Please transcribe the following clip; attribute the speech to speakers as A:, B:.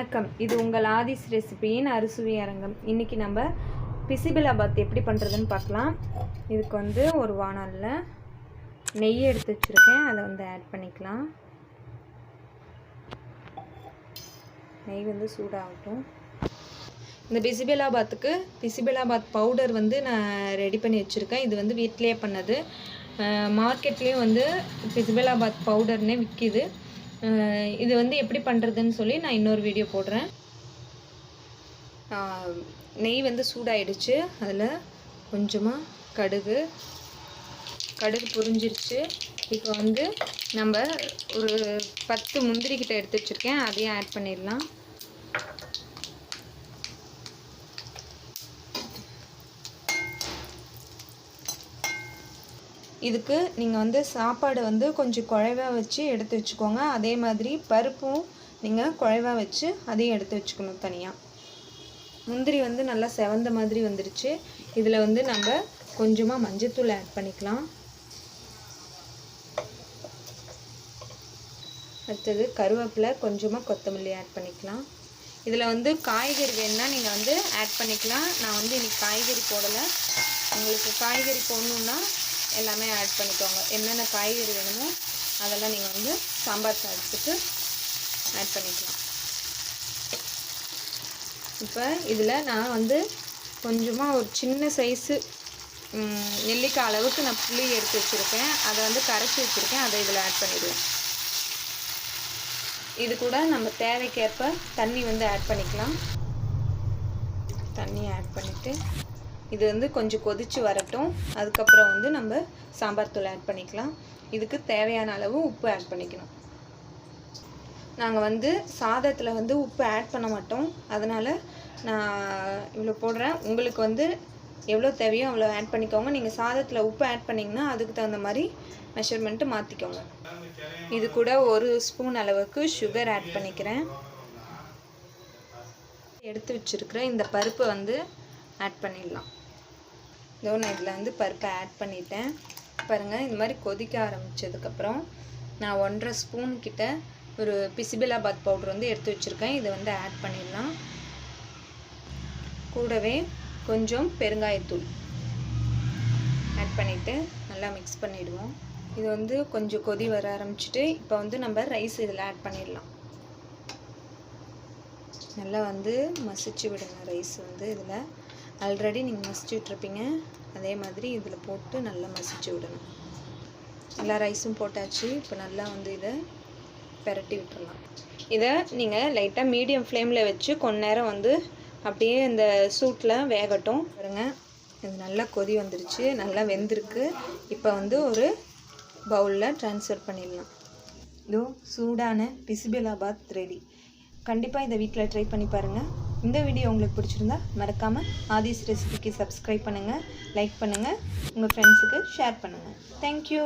A: வணக்கம், இது உங்கள் ஆதிஸ் ரெசிபியின் அறுசுவை அரங்கம். இன்றைக்கி நம்ம பிசிபெலாபாத் எப்படி பண்ணுறதுன்னு பார்க்கலாம். இதுக்கு வந்து ஒரு வாணலில் நெய் எடுத்து வச்சுருக்கேன், அதை வந்து ஆட் பண்ணிக்கலாம். நெய் வந்து சூடாகட்டும். இந்த பிசிபெலாபாத்துக்கு பிசிபெலாபாத் பவுடர் வந்து நான் ரெடி பண்ணி வச்சுருக்கேன். இது வந்து வீட்டிலே பண்ணது. மார்க்கெட்லேயும் வந்து பிசிபெலாபாத் பவுடர்னே விற்கிது. இது வந்து எப்படி பண்ணுறதுன்னு சொல்லி நான் இன்னொரு வீடியோ போடுறேன். நெய் வந்து சூடாயிடுச்சு. அதில் கொஞ்சமாக கடுகு பொரிஞ்சிருச்சு. இப்போ வந்து நம்ம ஒரு 10 முந்திரி கிட்ட எடுத்து வச்சுருக்கேன், அதையும் ஆட் பண்ணிடலாம். இதுக்கு நீங்கள் வந்து சாப்பாடு வந்து கொஞ்சம் குழைவாக வச்சு எடுத்து வச்சுக்கோங்க. அதே மாதிரி பருப்பும் நீங்கள் குழைவாக வச்சு அதையும் எடுத்து வச்சுக்கணும் தனியாக. முந்திரி வந்து நல்லா செவந்த மாதிரி வந்துருச்சு. இதில் வந்து நம்ம கொஞ்சமாக மஞ்சத்தூள் ஆட் பண்ணிக்கலாம். அடுத்தது கருவேப்பிலை, கொஞ்சமாக கொத்தமல்லி ஆட் பண்ணிக்கலாம். இதில் வந்து காய்கறி வேணுன்னா நீங்கள் வந்து ஆட் பண்ணிக்கலாம். நான் வந்து இன்றைக்கி காய்கறி போடலை. உங்களுக்கு காய்கறி போடணுன்னா எல்லாமே ஆட் பண்ணிக்கோங்க. என்னென்ன காய்கறி வேணுமோ அதெல்லாம் நீங்கள் வந்து சாம்பார் சாதத்துக்கு ஆட் பண்ணிக்கலாம். இப்போ இதில் நான் வந்து கொஞ்சமாக ஒரு சின்ன சைஸு நெல்லிக்காய் அளவுக்கு நான் புளி எடுத்து வச்சுருக்கேன், அதை வந்து கரைச்சி வச்சுருக்கேன், அதை இதில் ஆட் பண்ணிடுவேன். இது கூட நம்ம தேவைக்கேற்ப தண்ணி வந்து ஆட் பண்ணிக்கலாம். தண்ணி ஆட் பண்ணிவிட்டு இது வந்து கொஞ்சம் கொதித்து வரட்டும். அதுக்கப்புறம் வந்து நம்ம சாம்பார் தூள் ஆட் பண்ணிக்கலாம். இதுக்கு தேவையான அளவு உப்பு ஆட் பண்ணிக்கணும். நாங்கள் வந்து சாதத்தில் வந்து உப்பு ஆட் பண்ண மாட்டோம், அதனால் நான் இவ்வளோ போடுறேன். உங்களுக்கு வந்து எவ்வளோ தேவையோ அவ்வளோ ஆட் பண்ணிக்கோங்க. நீங்கள் சாதத்தில் உப்பு ஆட் பண்ணிங்கன்னா அதுக்கு தகுந்த மாதிரி மெஷர்மெண்ட்டு மாற்றிக்கோங்க. இது கூட 1 ஸ்பூன் அளவுக்கு சுகர் ஆட் பண்ணிக்கிறேன். எடுத்து வச்சுருக்கிற இந்த பருப்பை வந்து ஆட் பண்ணிடலாம். இதோ நான் இதில் வந்து பருப்பை ஆட் பண்ணிட்டேன். பாருங்கள், இந்த மாதிரி கொதிக்க ஆரம்பித்ததுக்கப்புறம் நான் 1.5 ஸ்பூன் கிட்ட ஒரு பிசிபெலாபாத் பவுடர் வந்து எடுத்து வச்சுருக்கேன், இதை வந்து ஆட் பண்ணிடலாம். கூடவே கொஞ்சம் பெருங்காயத்தூள் ஆட் பண்ணிவிட்டு நல்லா மிக்ஸ் பண்ணிவிடுவோம். இது வந்து கொஞ்சம் கொதி வர ஆரம்பிச்சுட்டு இப்போ வந்து நம்ம ரைஸ் இதில் ஆட் பண்ணிடலாம். நல்லா வந்து மசிச்சு விடுங்க. ரைஸ் வந்து இதில் ஆல்ரெடி நீங்கள் மசிச்சு விட்ருப்பீங்க, அதே மாதிரி இதில் போட்டு நல்லா மசிச்சு விடணும். எல்லா ரைஸும் போட்டாச்சு. இப்போ நல்லா வந்து இதை பெரட்டி விட்டுறலாம். இதை நீங்கள் லைட்டாக மீடியம் ஃப்ளேமில் வச்சு கொஞ்ச நேரம் வந்து அப்படியே இந்த சூட்டில் வேகட்டும். பாருங்க, இது நல்லா கொதி வந்துருச்சு, நல்லா வெந்திருக்கு. இப்போ வந்து ஒரு பவுலில் ட்ரான்ஸ்ஃபர் பண்ணிடலாம். இதோ சூடான பிசிபெலாபாத் ரெடி. கண்டிப்பாக இதை வீட்டில் ட்ரை பண்ணி பாருங்கள். இந்த வீடியோ உங்களுக்கு பிடிச்சிருந்தா மறக்காமல் ஆதிஸ் ரெசிபிக்கு சப்ஸ்கிரைப் பண்ணுங்கள், லைக் பண்ணுங்கள், உங்கள் ஃப்ரெண்ட்ஸுக்கு ஷேர் பண்ணுங்கள். தேங்க்யூ.